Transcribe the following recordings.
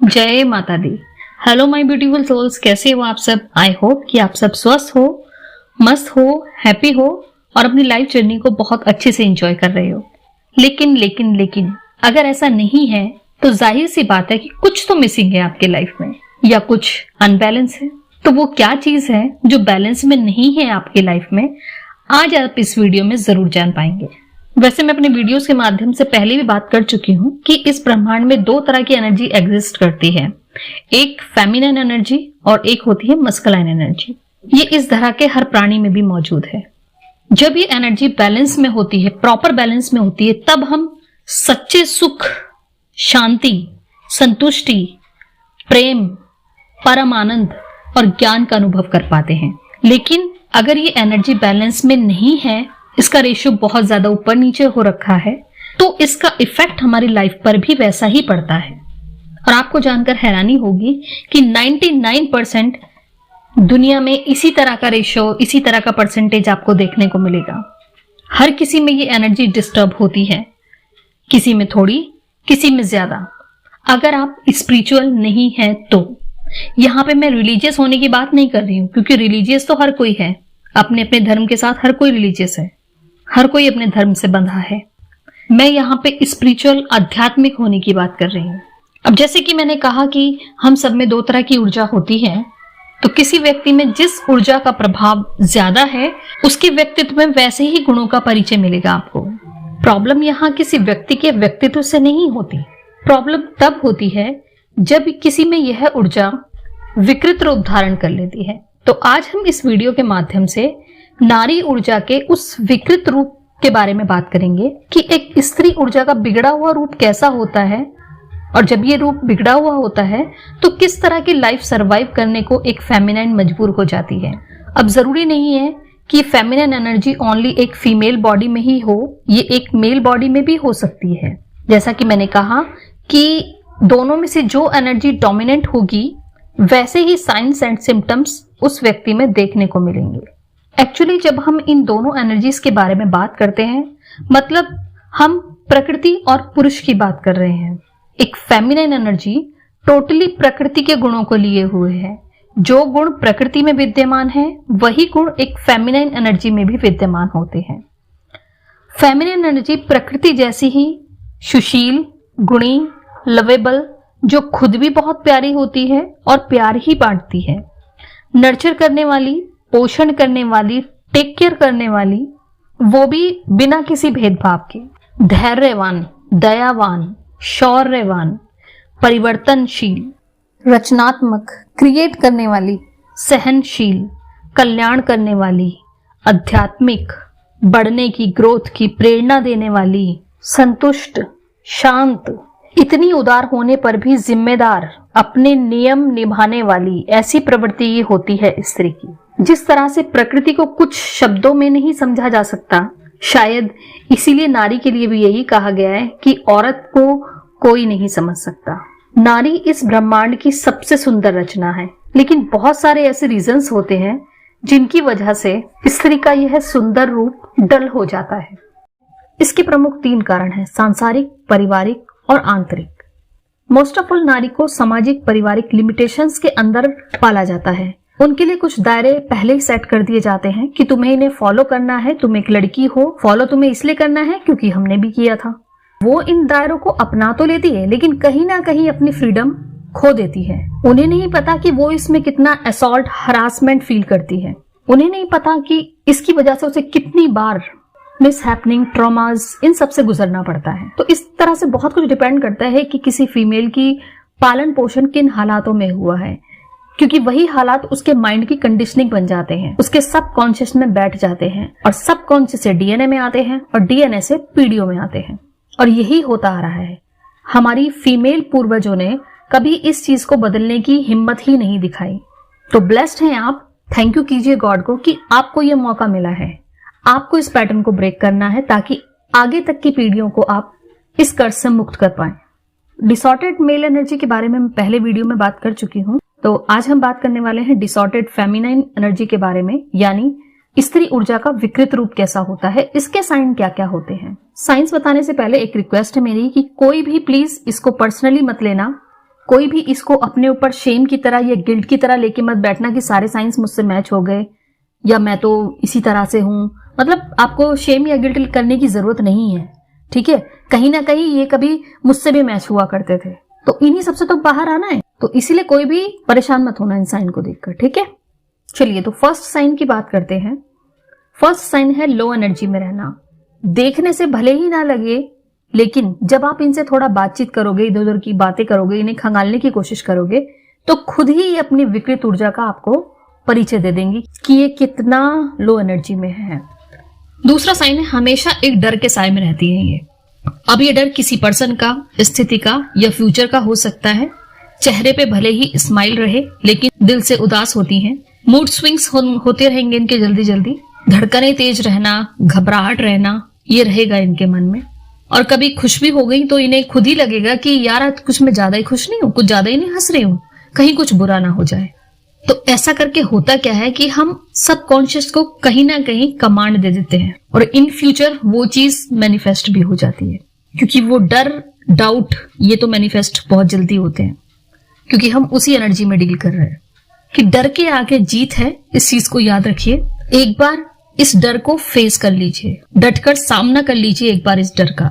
जय माता दी। Hello my beautiful souls, कैसे हो आप सब। आई होप कि आप सब स्वस्थ हो, मस्त हो, हैप्पी हो और अपनी लाइफ जर्नी को बहुत अच्छे से एंजॉय कर रहे हो। लेकिन अगर ऐसा नहीं है तो जाहिर सी बात है कि कुछ तो मिसिंग है आपके लाइफ में या कुछ अनबैलेंस है। तो वो क्या चीज है जो बैलेंस में नहीं है आपकी लाइफ में, आज आप इस वीडियो में जरूर जान पाएंगे। वैसे मैं अपने वीडियोस के माध्यम से पहले भी बात कर चुकी हूँ कि इस ब्रह्मांड में दो तरह की एनर्जी एग्जिस्ट करती है, एक फेमिनिन एनर्जी और एक होती है मस्कुलाइन एनर्जी। ये इस तरह के हर प्राणी में भी मौजूद है। जब ये एनर्जी बैलेंस में होती है, प्रॉपर बैलेंस में होती है, तब हम सच्चे सुख, शांति, संतुष्टि, प्रेम, परम आनंद और ज्ञान का अनुभव कर पाते हैं। लेकिन अगर ये एनर्जी बैलेंस में नहीं है, इसका रेशियो बहुत ज्यादा ऊपर नीचे हो रखा है, तो इसका इफेक्ट हमारी लाइफ पर भी वैसा ही पड़ता है। और आपको जानकर हैरानी होगी कि 99% दुनिया में इसी तरह का रेशियो, इसी तरह का परसेंटेज आपको देखने को मिलेगा। हर किसी में ये एनर्जी डिस्टर्ब होती है, किसी में थोड़ी, किसी में ज्यादा। अगर आप स्पिरिचुअल नहीं है तो यहाँ पे मैं रिलीजियस होने की बात नहीं कर रही हूँ, क्योंकि रिलीजियस तो हर कोई है, अपने अपने धर्म के साथ हर कोई रिलीजियस है, हर कोई अपने धर्म से बंधा है। मैं यहाँ पे स्पिरिचुअल, आध्यात्मिक होने की बात कर रही हूँ। अब जैसे कि मैंने कहा कि हम सब में दो तरह की ऊर्जा होती है, तो किसी व्यक्ति में जिस ऊर्जा का प्रभाव ज्यादा है, उसके व्यक्तित्व में वैसे ही गुणों का परिचय मिलेगा आपको। प्रॉब्लम यहाँ किसी व्यक्ति के व्यक्तित्व से नहीं होती, प्रॉब्लम तब होती है जब किसी में यह ऊर्जा विकृत रूप धारण कर लेती है। तो आज हम इस वीडियो के माध्यम से नारी ऊर्जा के उस विकृत रूप के बारे में बात करेंगे कि एक स्त्री ऊर्जा का बिगड़ा हुआ रूप कैसा होता है, और जब ये रूप बिगड़ा हुआ होता है तो किस तरह की लाइफ सरवाइव करने को एक फेमिनाइन मजबूर हो जाती है। अब जरूरी नहीं है कि फेमिनाइन एनर्जी ओनली एक फीमेल बॉडी में ही हो, ये एक मेल बॉडी में भी हो सकती है। जैसा कि मैंने कहा कि दोनों में से जो एनर्जी डोमिनेंट होगी, वैसे ही साइंस एंड सिम्टम्स उस व्यक्ति में देखने को मिलेंगे। एक्चुअली जब हम इन दोनों एनर्जीज के बारे में बात करते हैं, मतलब हम प्रकृति और पुरुष की बात कर रहे हैं। एक फेमिनिन एनर्जी टोटली प्रकृति के गुणों को लिए हुए है। जो गुण प्रकृति में विद्यमान है, वही गुण एक फेमिनिन एनर्जी में भी विद्यमान होते हैं। फेमिनिन एनर्जी प्रकृति जैसी ही सुशील, गुणी, लवेबल, जो खुद भी बहुत प्यारी होती है और प्यार ही बांटती है, नर्चर करने वाली, पोषण करने वाली, टेक केयर करने वाली, वो भी बिना किसी भेदभाव के, धैर्यवान, दयावान, शौर्यवान, परिवर्तनशील, रचनात्मक, क्रिएट करने वाली, सहनशील, कल्याण करने वाली, आध्यात्मिक, बढ़ने की, ग्रोथ की प्रेरणा देने वाली, संतुष्ट, शांत, इतनी उदार होने पर भी जिम्मेदार, अपने नियम निभाने वाली, ऐसी प्रवृत्ति ये होती है स्त्री की। जिस तरह से प्रकृति को कुछ शब्दों में नहीं समझा जा सकता, शायद इसीलिए नारी के लिए भी यही कहा गया है कि औरत को कोई नहीं समझ सकता। नारी इस ब्रह्मांड की सबसे सुंदर रचना है, लेकिन बहुत सारे ऐसे रीजंस होते हैं जिनकी वजह से स्त्री का यह सुंदर रूप डल हो जाता है। इसके प्रमुख 3 कारण हैं, सांसारिक, पारिवारिक और आंतरिक। मोस्ट ऑफ ऑल नारी को सामाजिक, पारिवारिक लिमिटेशंस के अंदर पाला जाता है। उनके लिए कुछ दायरे पहले ही सेट कर दिए जाते हैं कि तुम्हें इन्हें फॉलो करना है, तुम एक लड़की हो, फॉलो तुम्हें इसलिए करना है क्योंकि हमने भी किया था। वो इन दायरों को अपना तो लेती है, लेकिन कहीं ना कहीं अपनी फ्रीडम खो देती है। उन्हें नहीं पता कि वो इसमें कितना असॉल्ट, हरासमेंट फील करती है। उन्हें नहीं पता कि इसकी वजह से उसे कितनी बार मिसहैपनिंग, ट्रॉमाज, इन सब से गुजरना पड़ता है। तो इस तरह से बहुत कुछ डिपेंड करता है कि किसी फीमेल की पालन पोषण किन हालातों में हुआ है, क्योंकि वही हालात उसके माइंड की कंडीशनिंग बन जाते हैं, उसके सबकॉन्शियस में बैठ जाते हैं, और सबकॉन्शियस से डीएनए में आते हैं, और डीएनए से पीढ़ियों में आते हैं। और यही होता आ रहा है। हमारी फीमेल पूर्वजों ने कभी इस चीज को बदलने की हिम्मत ही नहीं दिखाई। तो ब्लेस्ड हैं आप, थैंक यू कीजिए गॉड को कि आपको यह मौका मिला है। आपको इस पैटर्न को ब्रेक करना है ताकि आगे तक की पीढ़ियों को आप इस कर्ज से मुक्त कर पाएं। डिसऑर्डेड मेल एनर्जी के बारे में मैं पहले वीडियो में बात कर चुकी हूं, तो आज हम बात करने वाले हैं डिसऑर्डेड फेमिनाइन एनर्जी के बारे में, यानी स्त्री ऊर्जा का विकृत रूप कैसा होता है, इसके साइन क्या क्या होते हैं। साइंस बताने से पहले एक रिक्वेस्ट है मेरी कि कोई भी प्लीज इसको पर्सनली मत लेना, कोई भी इसको अपने ऊपर शेम की तरह या गिल्ट की तरह लेके मत बैठना कि सारे साइंस मुझसे मैच हो गए या मैं तो इसी तरह से हूं। मतलब आपको शेम या गिल्ट करने की जरूरत नहीं है, ठीक है। कहीं ना कहीं ये कभी मुझसे भी मैच हुआ करते थे, तो इन्हीं सबसे तो बाहर आना है। तो इसीलिए कोई भी परेशान मत होना इन साइन को देखकर, ठीक है। चलिए तो फर्स्ट साइन की बात करते हैं। फर्स्ट साइन है लो एनर्जी में रहना। देखने से भले ही ना लगे, लेकिन जब आप इनसे थोड़ा बातचीत करोगे, इधर उधर की बातें करोगे, इन्हें खंगालने की कोशिश करोगे, तो खुद ही अपनी विकृत ऊर्जा का आपको परिचय दे देंगी कि ये कितना लो एनर्जी में है। दूसरा साइन है हमेशा एक डर के साए में रहती है ये। अब ये डर किसी पर्सन का, स्थिति का या फ्यूचर का हो सकता है। चेहरे पे भले ही स्माइल रहे, लेकिन दिल से उदास होती हैं। मूड स्विंग्स होते रहेंगे इनके जल्दी जल्दी। धड़कनें तेज रहना, घबराहट रहना, ये रहेगा इनके मन में। और कभी खुश भी हो गई तो इन्हें खुद ही लगेगा कि यार आज कुछ मैं ज्यादा ही खुश नहीं हूं, कुछ ज्यादा ही नहीं हंस रही हूं, कहीं कुछ बुरा ना हो जाए। तो ऐसा करके होता क्या है कि हम सबकॉन्शियस को कहीं ना कहीं कमांड दे देते हैं और इन फ्यूचर वो चीज मैनिफेस्ट भी हो जाती है। क्योंकि वो डर, डाउट, ये तो मैनिफेस्ट बहुत जल्दी होते हैं, क्योंकि हम उसी एनर्जी में डील कर रहे हैं कि डर के आगे जीत है। इस चीज को याद रखिए। एक बार इस डर को फेस कर लीजिए, डटकर सामना कर लीजिए एक बार इस डर का।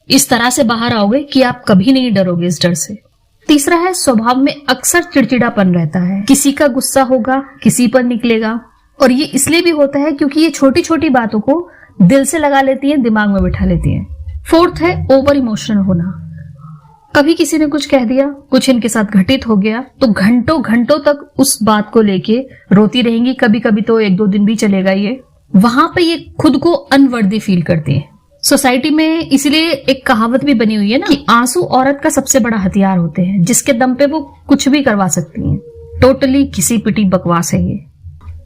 इस तरह से बाहर आओगे कि आप कभी नहीं डरोगे इस डर से। तीसरा है स्वभाव में अक्सर चिड़चिड़ापन रहता है। किसी का गुस्सा होगा, किसी पर निकलेगा, और ये इसलिए भी होता है क्योंकि ये छोटी छोटी बातों को दिल से लगा लेती है, दिमाग में बिठा लेती है। फोर्थ है ओवर इमोशनल होना। कभी किसी ने कुछ कह दिया, कुछ इनके साथ घटित हो गया, तो घंटों घंटों तक उस बात को लेके रोती रहेंगी। कभी कभी तो 1-2 दिन भी चलेगा ये। वहां पे ये खुद को अनवर्दी फील करती है। सोसाइटी में इसलिए एक कहावत भी बनी हुई है ना कि आंसू औरत का सबसे बड़ा हथियार होते हैं, जिसके दम पे वो कुछ भी करवा सकती हैं। टोटली घिसी पिटी बकवास है ये।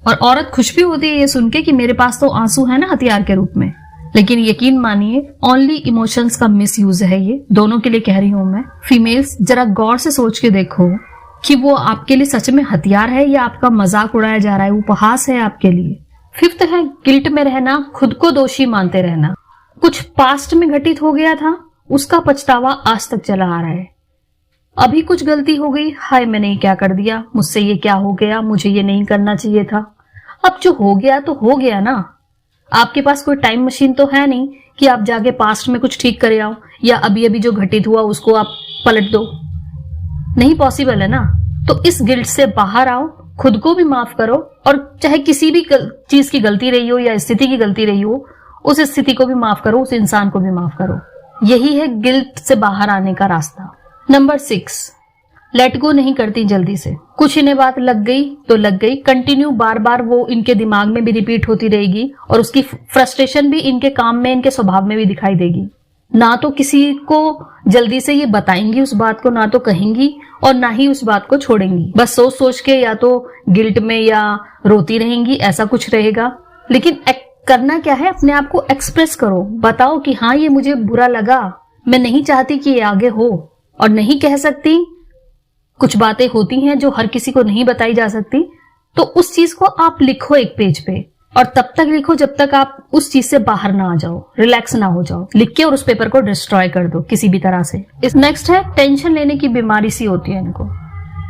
और औरत खुश भी होती है ये सुन के कि मेरे पास तो आंसू है ना हथियार के रूप में। लेकिन यकीन मानिए ओनली इमोशंस का मिस यूज है ये। दोनों के लिए कह रही हूं मैं। फीमेल्स जरा गौर से सोच के देखो कि वो आपके लिए सच में हथियार है या आपका मजाक उड़ाया जा रहा है, उपहास है आपके लिए। फिफ्थ है गिल्ट में रहना, खुद को दोषी मानते रहना। कुछ पास्ट में घटित हो गया था, उसका पछतावा आज तक चला आ रहा है। अभी कुछ गलती हो गई, हाय मैंने क्या कर दिया, मुझसे ये क्या हो गया, मुझे ये नहीं करना चाहिए था। अब जो हो गया तो हो गया ना। आपके पास कोई टाइम मशीन तो है नहीं कि आप जाके पास्ट में कुछ ठीक करे आओ या अभी अभी जो घटित हुआ उसको आप पलट दो। नहीं पॉसिबल है ना। तो इस गिल्ट से बाहर आओ, खुद को भी माफ करो, और चाहे किसी भी चीज की गलती रही हो या स्थिति की गलती रही हो, उस स्थिति को भी माफ करो, उस इंसान को भी माफ करो। यही है गिल्ट से बाहर आने का रास्ता। नंबर 6, लेट गो नहीं करती जल्दी से। कुछ इन्हें बात लग गई तो लग गई, कंटिन्यू बार बार वो इनके दिमाग में भी रिपीट होती रहेगी और उसकी फ्रस्ट्रेशन भी इनके काम में, इनके स्वभाव में भी दिखाई देगी। ना तो किसी को जल्दी से ये बताएंगी उस बात को, ना तो कहेंगी, और ना ही उस बात को छोड़ेंगी। बस सोच सोच के या तो गिल्ट में या रोती रहेंगी, ऐसा कुछ रहेगा। लेकिन करना क्या है, अपने आप को एक्सप्रेस करो, बताओ कि हाँ ये मुझे बुरा लगा, मैं नहीं चाहती कि ये आगे हो, और नहीं कह सकती। कुछ बातें होती हैं जो हर किसी को नहीं बताई जा सकती, तो उस चीज को आप लिखो एक पेज पे, और तब तक लिखो जब तक आप उस चीज से बाहर ना आ जाओ, रिलैक्स ना हो जाओ। लिख के और उस पेपर को डिस्ट्रॉय कर दो किसी भी तरह से। इस नेक्स्ट है टेंशन लेने की बीमारी सी होती है इनको।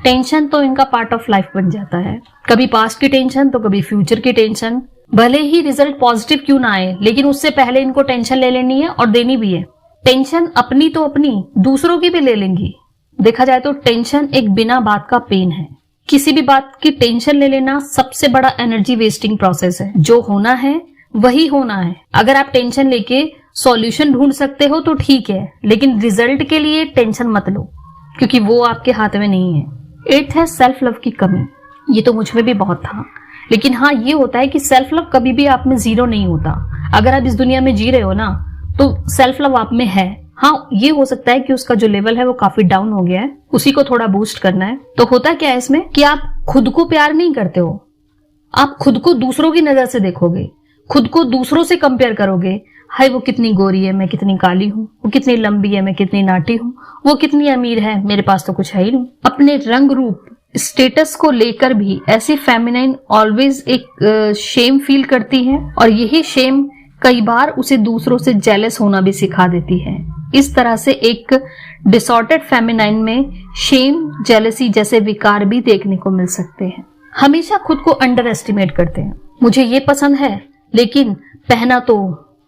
टेंशन तो इनका पार्ट ऑफ लाइफ बन जाता है। कभी पास्ट की टेंशन तो कभी फ्यूचर की टेंशन। भले ही रिजल्ट पॉजिटिव क्यों ना आए, लेकिन उससे पहले इनको टेंशन ले लेनी है और देनी भी है। टेंशन अपनी तो अपनी, दूसरों की भी ले लेंगी। देखा जाए तो टेंशन एक बिना बात का पेन है। किसी भी बात की टेंशन ले लेना सबसे बड़ा एनर्जी वेस्टिंग प्रोसेस है। जो होना है वही होना है। अगर आप टेंशन लेके सॉल्यूशन ढूंढ सकते हो तो ठीक है, लेकिन रिजल्ट के लिए टेंशन मत लो, क्योंकि वो आपके हाथ में नहीं है। 8 है सेल्फ लव की कमी। ये तो मुझ में भी बहुत था, लेकिन हाँ ये होता है कि सेल्फ लव कभी भी आप में जीरो नहीं होता। अगर आप इस दुनिया में जी रहे हो ना, तो सेल्फ लव आप में है। हाँ ये हो सकता है कि उसका जो लेवल है वो काफी डाउन हो गया है, उसी को थोड़ा बूस्ट करना है। तो होता क्या है इसमें कि आप खुद को प्यार नहीं करते हो, आप खुद को दूसरों की नजर से देखोगे, खुद को दूसरों से कंपेयर करोगे। हाय वो कितनी गोरी है, मैं कितनी काली हूँ, वो कितनी लंबी है, मैं कितनी नाटी हूँ, वो कितनी अमीर है, मेरे पास तो कुछ है ही नहीं। अपने रंग रूप स्टेटस को लेकर भी ऐसी फेमिनाइन ऑलवेज एक शेम फील करती है, और यही शेम कई बार उसे दूसरों से जेलस होना भी सिखा देती है। इस तरह से एक डिसऑर्डर्ड फेमिनाइन में शेम, जेलसी जैसे विकार भी देखने को मिल सकते हैं। हमेशा खुद को अंडर एस्टिमेट करते हैं। मुझे ये पसंद है, लेकिन पहना तो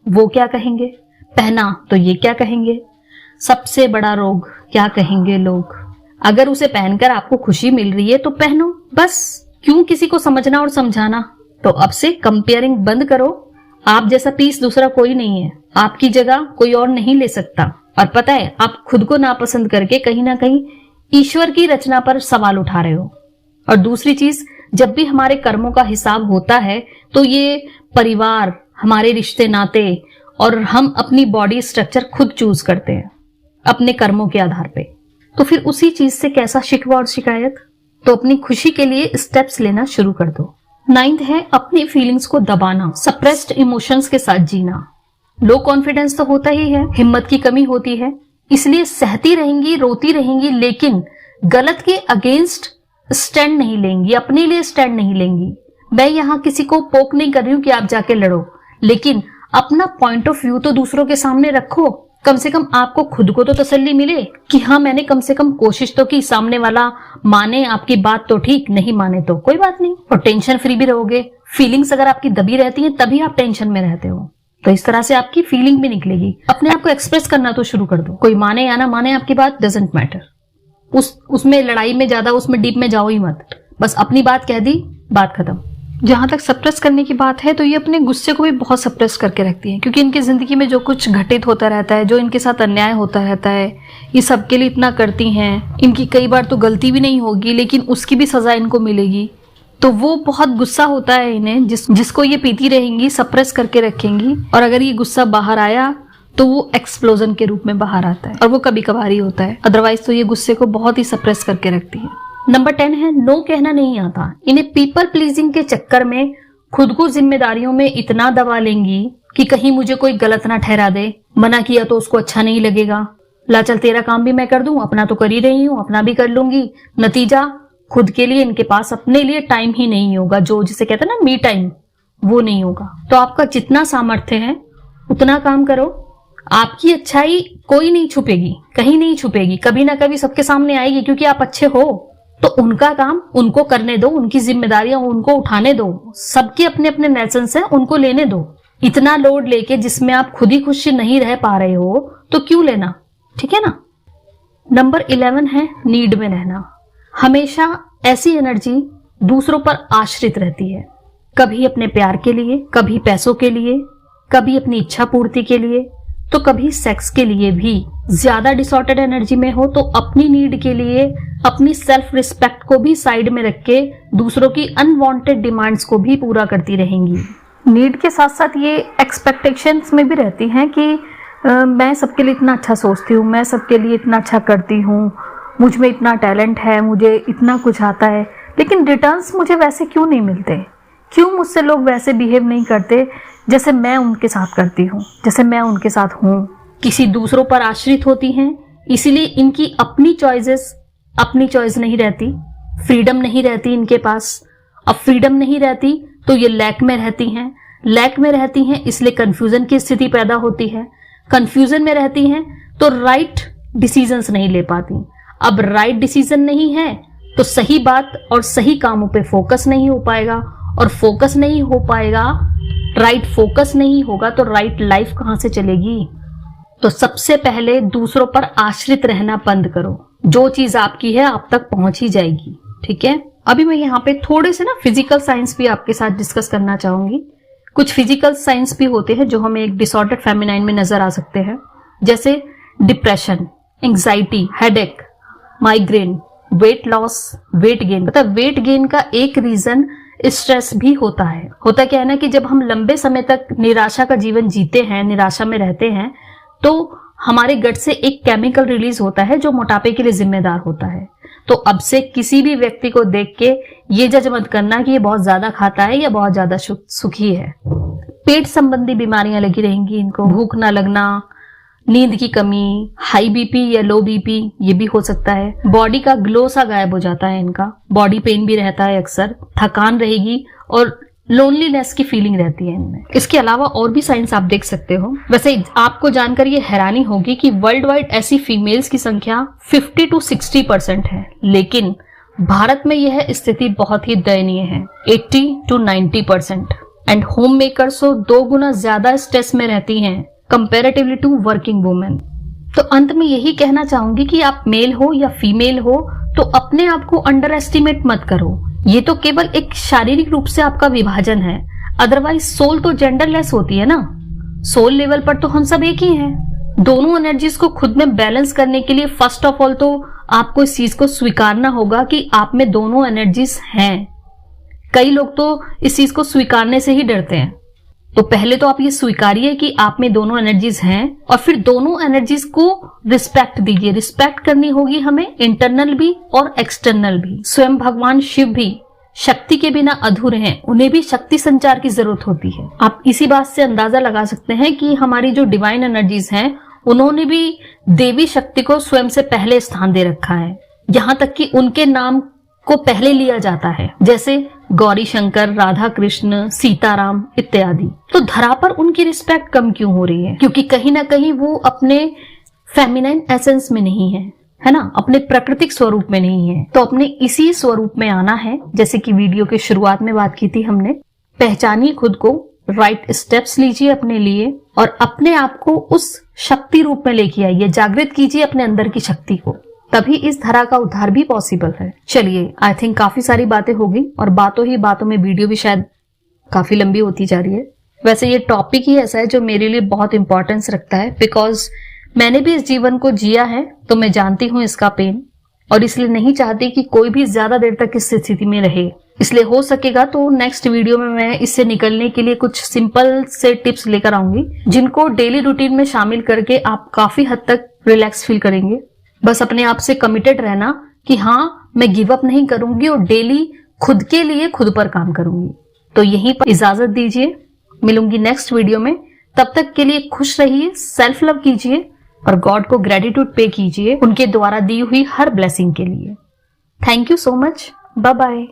वो क्या कहेंगे, पहना तो ये क्या कहेंगे, सबसे बड़ा रोग क्या कहेंगे लोग। अगर उसे पहनकर आपको खुशी मिल रही है तो पहनो, बस क्यों किसी को समझना और समझाना। तो अब से कंपेयरिंग बंद करो। आप जैसा पीस दूसरा कोई नहीं है, आपकी जगह कोई और नहीं ले सकता। और पता है, आप खुद को नापसंद करके कहीं ना कहीं ईश्वर की रचना पर सवाल उठा रहे हो। और दूसरी चीज, जब भी हमारे कर्मों का हिसाब होता है तो ये परिवार, हमारे रिश्ते नाते और हम अपनी बॉडी स्ट्रक्चर खुद चूज करते हैं अपने कर्मों के आधार पे। तो फिर उसी चीज से कैसा शिकवा और शिकायत। तो अपनी खुशी के लिए स्टेप्स लेना शुरू कर दो। 9th है अपनी फीलिंग्स को दबाना, सप्रेस्ड इमोशंस के साथ जीना। लो कॉन्फिडेंस तो होता ही है, हिम्मत की कमी होती है, इसलिए सहती रहेंगी, रोती रहेंगी, लेकिन गलत के अगेंस्ट स्टैंड नहीं लेंगी, अपने लिए स्टैंड नहीं लेंगी। मैं यहां किसी को पोक नहीं कर रही हूं कि आप जाके लड़ो, लेकिन अपना पॉइंट ऑफ व्यू तो दूसरों के सामने रखो। कम से कम आपको खुद को तो तसल्ली मिले कि हाँ, मैंने कम से कम कोशिश तो की। सामने वाला माने आपकी बात तो ठीक, नहीं माने तो कोई बात नहीं। और टेंशन फ्री भी रहोगे। फीलिंग्स अगर आपकी दबी रहती हैं तभी आप टेंशन में रहते हो, तो इस तरह से आपकी फीलिंग भी निकलेगी। अपने आप को एक्सप्रेस करना तो शुरू कर दो। कोई माने या ना माने आपकी बात, डजंट मैटर। उसमें लड़ाई में ज्यादा उसमें डीप में जाओ ही मत, बस अपनी बात कह दी, बात खत्म। जहां तक सप्रेस करने की बात है तो ये अपने गुस्से को भी बहुत सप्रेस करके रखती हैं, क्योंकि इनकी जिंदगी में जो कुछ घटित होता रहता है, जो इनके साथ अन्याय होता रहता है, ये सबके लिए इतना करती हैं। इनकी कई बार तो गलती भी नहीं होगी, लेकिन उसकी भी सजा इनको मिलेगी। तो वो बहुत गुस्सा होता है इन्हें, जिसको ये पीती रहेंगी, सप्रेस करके रखेंगी। और अगर ये गुस्सा बाहर आया तो वो एक्सप्लोजन के रूप में बाहर आता है, और वो कभी कभार ही होता है। अदरवाइज तो ये गुस्से को बहुत ही सप्रेस करके रखती है। नंबर 10 है नो कहना नहीं आता। इन्हें पीपल प्लीजिंग के चक्कर में खुद को जिम्मेदारियों में इतना दबा लेंगी कि कहीं मुझे कोई गलत ना ठहरा दे, मना किया तो उसको अच्छा नहीं लगेगा। ला चल तेरा काम भी मैं कर दूं, अपना तो कर ही रही हूं, अपना भी कर लूंगी। नतीजा, खुद के लिए इनके पास अपने लिए टाइम ही नहीं होगा, जो जिसे कहते हैं ना मी टाइम, वो नहीं होगा। तो आपका जितना सामर्थ्य है उतना काम करो। आपकी अच्छाई कोई नहीं छुपेगी, कहीं नहीं छुपेगी, कभी ना कभी सबके सामने आएगी, क्योंकि आप अच्छे हो। तो उनका काम उनको करने दो, उनकी जिम्मेदारियां उनको उठाने दो। सबके अपने अपने लेसन्स हैं, उनको लेने दो। इतना लोड लेके जिसमें आप खुद ही खुश नहीं रह पा रहे हो तो क्यों लेना, ठीक है ना। नंबर 11 है नीड में रहना। हमेशा ऐसी एनर्जी दूसरों पर आश्रित रहती है, कभी अपने प्यार के लिए, कभी पैसों के लिए, कभी अपनी इच्छा पूर्ति के लिए, तो कभी सेक्स के लिए भी। ज्यादा डिसऑर्डर्ड एनर्जी में हो तो अपनी नीड के लिए, अपनी सेल्फ रिस्पेक्ट को भी साइड में रख के दूसरों की अनवांटेड डिमांड्स को भी पूरा करती रहेंगी। नीड के साथ साथ ये एक्सपेक्टेशंस में भी रहती हैं कि मैं सबके लिए इतना अच्छा सोचती हूँ, मैं सबके लिए इतना अच्छा करती हूँ, मुझ में इतना टैलेंट है, मुझे इतना कुछ आता है, लेकिन रिटर्न्स मुझे वैसे क्यों नहीं मिलते, क्यों मुझसे लोग वैसे बिहेव नहीं करते जैसे मैं उनके साथ करती हूँ, जैसे मैं उनके साथ हूँ। किसी दूसरों पर आश्रित होती हैं, इसीलिए इनकी अपनी चॉइस नहीं रहती, फ्रीडम नहीं रहती इनके पास। अब फ्रीडम नहीं रहती तो ये लैक में रहती हैं, इसलिए कंफ्यूजन की स्थिति पैदा होती है। कंफ्यूजन में रहती हैं तो राइट डिसीजंस नहीं ले पाती। अब राइट डिसीजन नहीं है तो सही बात और सही कामों पे फोकस नहीं हो पाएगा, और फोकस नहीं हो पाएगा, राइट फोकस नहीं होगा तो राइट लाइफ कहां से चलेगी। तो सबसे पहले दूसरों पर आश्रित रहना बंद करो। जो चीज आपकी है आप तक पहुंच ही जाएगी, ठीक है। अभी मैं यहाँ पे थोड़े से ना फिजिकल साइंस भी आपके साथ डिस्कस करना चाहूंगी। कुछ फिजिकल साइंस भी होते हैं जो हमें एक डिसऑर्डर्ड फेमिनाइन में नजर आ सकते हैं, जैसे depression, anxiety, headache, migraine, weight loss, weight gain. मतलब वेट गेन का एक रीजन स्ट्रेस भी होता है। होता क्या है ना कि जब हम लंबे समय तक निराशा का जीवन जीते हैं, निराशा में रहते हैं, तो हमारे गट से एक केमिकल रिलीज होता है जो मोटापे के लिए जिम्मेदार होता है। तो अब से किसी भी व्यक्ति को देख के ये जज मत करना कि ये बहुत ज्यादा खाता है या बहुत ज्यादा सुखी है। पेट संबंधी बीमारियां लगी रहेंगी इनको, भूख ना लगना, नींद की कमी, हाई बीपी या लो बीपी, ये भी हो सकता है। बॉडी का ग्लो सा गायब हो जाता है इनका, बॉडी पेन भी रहता है अक्सर, थकान रहेगी और लोनलीनेस की फीलिंग रहती है इनमें। इसके अलावा और भी साइंस आप देख सकते हो। वैसे आपको जानकर ये हैरानी होगी कि वर्ल्ड वाइड ऐसी फीमेल्स की संख्या 50 to 60% है, लेकिन भारत में यह स्थिति बहुत ही दयनीय है, 80 to 90%। एंड होम मेकर्स 2 गुना ज्यादा स्ट्रेस में रहती हैं कंपेरेटिवली टू वर्किंग वुमेन। तो अंत में यही कहना चाहूंगी कि आप मेल हो या फीमेल हो तो अपने आप को अंडर एस्टिमेट मत करो। ये तो केवल एक शारीरिक रूप से आपका विभाजन है, अदरवाइज सोल तो जेंडरलेस होती है ना। सोल लेवल पर तो हम सब एक ही हैं। दोनों एनर्जीज को खुद में बैलेंस करने के लिए फर्स्ट ऑफ ऑल तो आपको इस चीज को स्वीकारना होगा कि आप में दोनों एनर्जीज हैं। कई लोग तो इस चीज को स्वीकारने से ही डरते हैं। तो पहले तो आप ये स्वीकारिए कि आप में दोनों एनर्जीज हैं और फिर दोनों एनर्जीज को रिस्पेक्ट दीजिए। रिस्पेक्ट करनी होगी हमें, इंटरनल भी और एक्सटर्नल भी। स्वयं भगवान शिव भी शक्ति के बिना अधूरे हैं, उन्हें भी शक्ति संचार की जरूरत होती है। आप इसी बात से अंदाजा लगा सकते हैं कि हमारी जो डिवाइन एनर्जीज हैं उन्होंने भी देवी शक्ति को स्वयं से पहले स्थान दे रखा है, यहाँ तक कि उनके नाम को पहले लिया जाता है, जैसे गौरी शंकर, राधा कृष्ण, सीताराम इत्यादि। तो धरा पर उनकी रिस्पेक्ट कम क्यों हो रही है? क्योंकि कहीं ना कहीं वो अपने फेमिनाइन एसेंस में नहीं है ना, अपने प्राकृतिक स्वरूप में नहीं है। तो अपने इसी स्वरूप में आना है, जैसे कि वीडियो के शुरुआत में बात की थी हमने। पहचानिए खुद को, राइट स्टेप्स लीजिए अपने लिए और अपने आप को उस शक्ति रूप में लेके आइए, जागृत कीजिए अपने अंदर की शक्ति को, तभी इस धरा का उद्धार भी पॉसिबल है। चलिए, आई थिंक काफी सारी बातें होगी और बातों ही बातों में वीडियो भी शायद काफी लंबी होती जा रही है। वैसे ये टॉपिक ही ऐसा है जो मेरे लिए बहुत इंपॉर्टेंस रखता है, बिकॉज मैंने भी इस जीवन को जिया है, तो मैं जानती हूँ इसका पेन, और इसलिए नहीं चाहती कि कोई भी ज्यादा देर तक इस स्थिति में रहे। इसलिए हो सकेगा तो नेक्स्ट वीडियो में मैं इससे निकलने के लिए कुछ सिंपल से टिप्स लेकर आऊंगी, जिनको डेली रूटीन में शामिल करके आप काफी हद तक रिलैक्स फील करेंगे। बस अपने आप से कमिटेड रहना कि हाँ, मैं गिव अप नहीं करूंगी और डेली खुद के लिए खुद पर काम करूंगी। तो यहीं पर इजाजत दीजिए, मिलूंगी नेक्स्ट वीडियो में। तब तक के लिए खुश रहिए, सेल्फ लव कीजिए और गॉड को ग्रेटिट्यूड पे कीजिए उनके द्वारा दी हुई हर ब्लेसिंग के लिए। Thank you so much, bye bye.